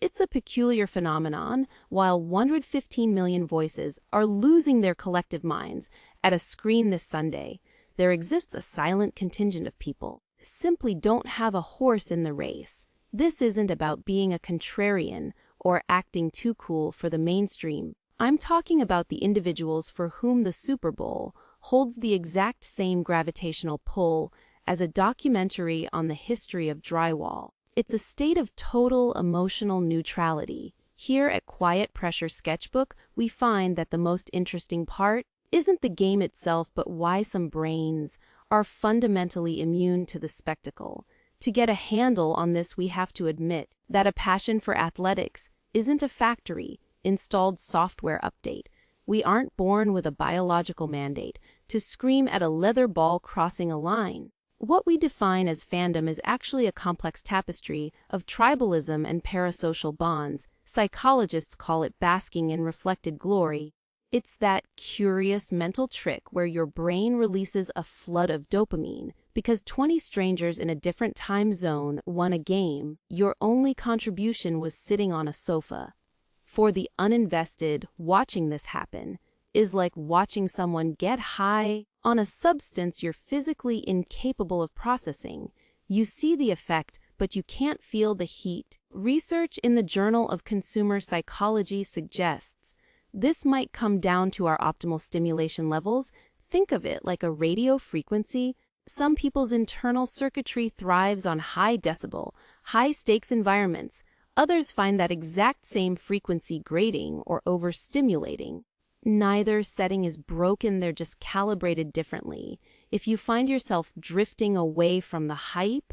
It's a peculiar phenomenon. While 115 million voices are losing their collective minds at a screen this Sunday, there exists a silent contingent of people who simply don't have a horse in the race. This isn't about being a contrarian or acting too cool for the mainstream. I'm talking about the individuals for whom the Super Bowl holds the exact same gravitational pull as a documentary on the history of drywall. It's a state of total emotional neutrality. Here at Quiet Pressure Sketchbook, we find that the most interesting part isn't the game itself, but why some brains are fundamentally immune to the spectacle. To get a handle on this, we have to admit that a passion for athletics isn't a factory installed software update. We aren't born with a biological mandate to scream at a leather ball crossing a line. What we define as fandom is actually a complex tapestry of tribalism and parasocial bonds. Psychologists call it basking in reflected glory. It's that curious mental trick where your brain releases a flood of dopamine because 20 strangers in a different time zone won a game. Your only contribution was sitting on a sofa. For the uninvested, watching this happen is like watching someone get high on a substance you're physically incapable of processing. You see the effect, but you can't feel the heat. Research in the Journal of Consumer Psychology suggests this might come down to our optimal stimulation levels. Think of it like a radio frequency. Some people's internal circuitry thrives on high decibel, high-stakes environments. Others find that exact same frequency grating or overstimulating. Neither setting is broken, they're just calibrated differently. If you find yourself drifting away from the hype,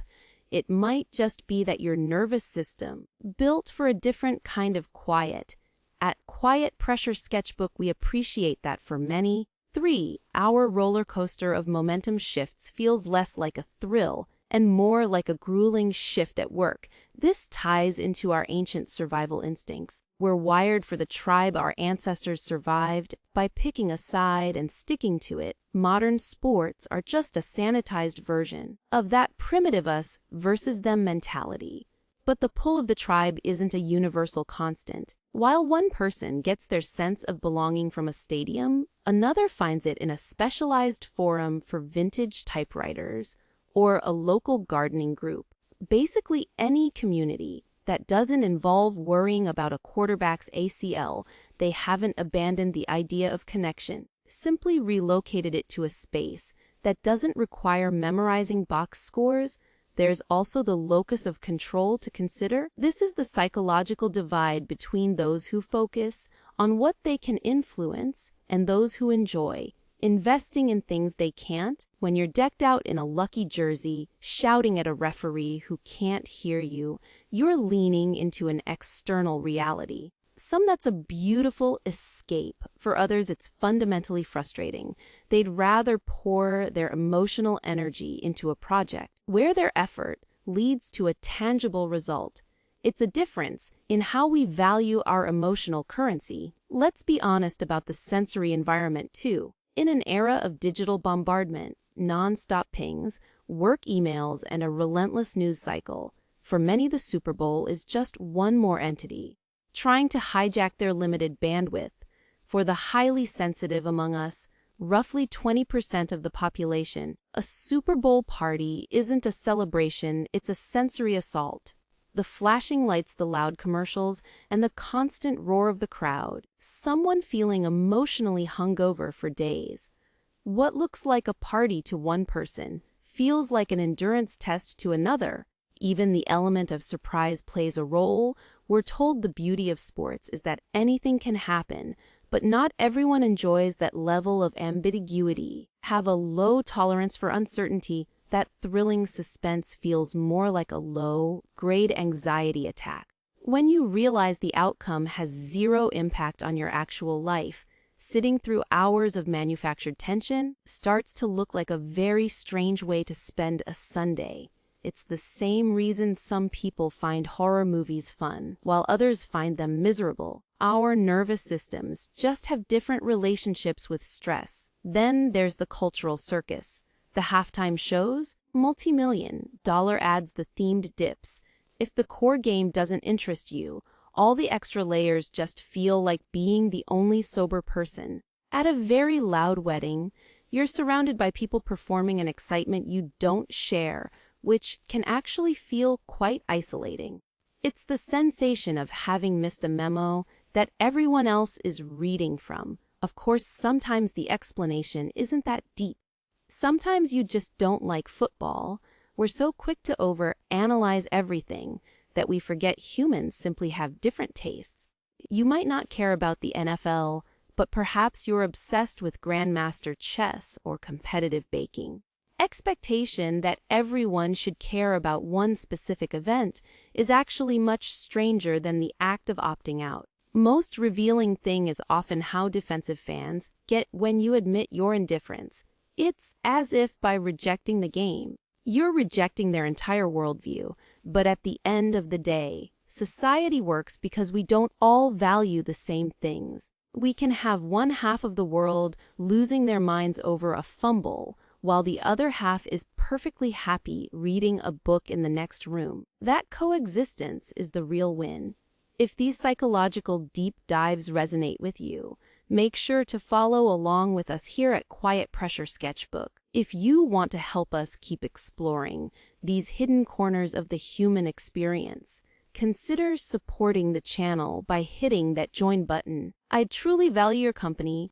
it might just be that your nervous system built for a different kind of quiet. At Quiet Pressure Sketchbook, we appreciate that for many. 3. Our roller coaster of momentum shifts feels less like a thrill and more like a grueling shift at work. This ties into our ancient survival instincts. We're wired for the tribe our ancestors survived by picking a side and sticking to it. Modern sports are just a sanitized version of that primitive us versus them mentality. But the pull of the tribe isn't a universal constant. While one person gets their sense of belonging from a stadium, another finds it in a specialized forum for vintage typewriters or a local gardening group. Basically any community that doesn't involve worrying about a quarterback's ACL. They haven't abandoned the idea of connection, simply relocated it to a space that doesn't require memorizing box scores. There's also the locus of control to consider. This is the psychological divide between those who focus on what they can influence and those who enjoy investing in things they can't. When you're decked out in a lucky jersey, shouting at a referee who can't hear you, you're leaning into an external reality. Some that's a beautiful escape. For others, it's fundamentally frustrating. They'd rather pour their emotional energy into a project where their effort leads to a tangible result. It's a difference in how we value our emotional currency. Let's be honest about the sensory environment too. In an era of digital bombardment, non-stop pings, work emails, and a relentless news cycle, for many the Super Bowl is just one more entity trying to hijack their limited bandwidth. For the highly sensitive among us, roughly 20% of the population, a Super Bowl party isn't a celebration, it's a sensory assault. The flashing lights, the loud commercials, and the constant roar of the crowd, someone feeling emotionally hungover for days. What looks like a party to one person feels like an endurance test to another. Even the element of surprise plays a role. We're told the beauty of sports is that anything can happen, but not everyone enjoys that level of ambiguity. Have a low tolerance for uncertainty. That thrilling suspense feels more like a low-grade anxiety attack. When you realize the outcome has zero impact on your actual life, sitting through hours of manufactured tension starts to look like a very strange way to spend a Sunday. It's the same reason some people find horror movies fun, while others find them miserable. Our nervous systems just have different relationships with stress. Then there's the cultural circus. The halftime shows, multi-million-dollar ads, the themed dips. If the core game doesn't interest you, All the extra layers just feel like being the only sober person. At a very loud wedding, you're surrounded by people performing an excitement you don't share, which can actually feel quite isolating. It's the sensation of having missed a memo that everyone else is reading from. Of course, sometimes the explanation isn't that deep. Sometimes you just don't like football. We're so quick to overanalyze everything that we forget humans simply have different tastes. You might not care about the NFL, but perhaps you're obsessed with grandmaster chess or competitive baking. Expectation that everyone should care about one specific event is actually much stranger than the act of opting out. Most revealing thing is often how defensive fans get when you admit your indifference. It's as if by rejecting the game, you're rejecting their entire worldview. But at the end of the day, society works because we don't all value the same things. We can have one half of the world losing their minds over a fumble, while the other half is perfectly happy reading a book in the next room. That coexistence is the real win. If these psychological deep dives resonate with you, make sure to follow along with us here at Quiet Pressure Sketchbook. If you want to help us keep exploring these hidden corners of the human experience, consider supporting the channel by hitting that join button. I truly value your company,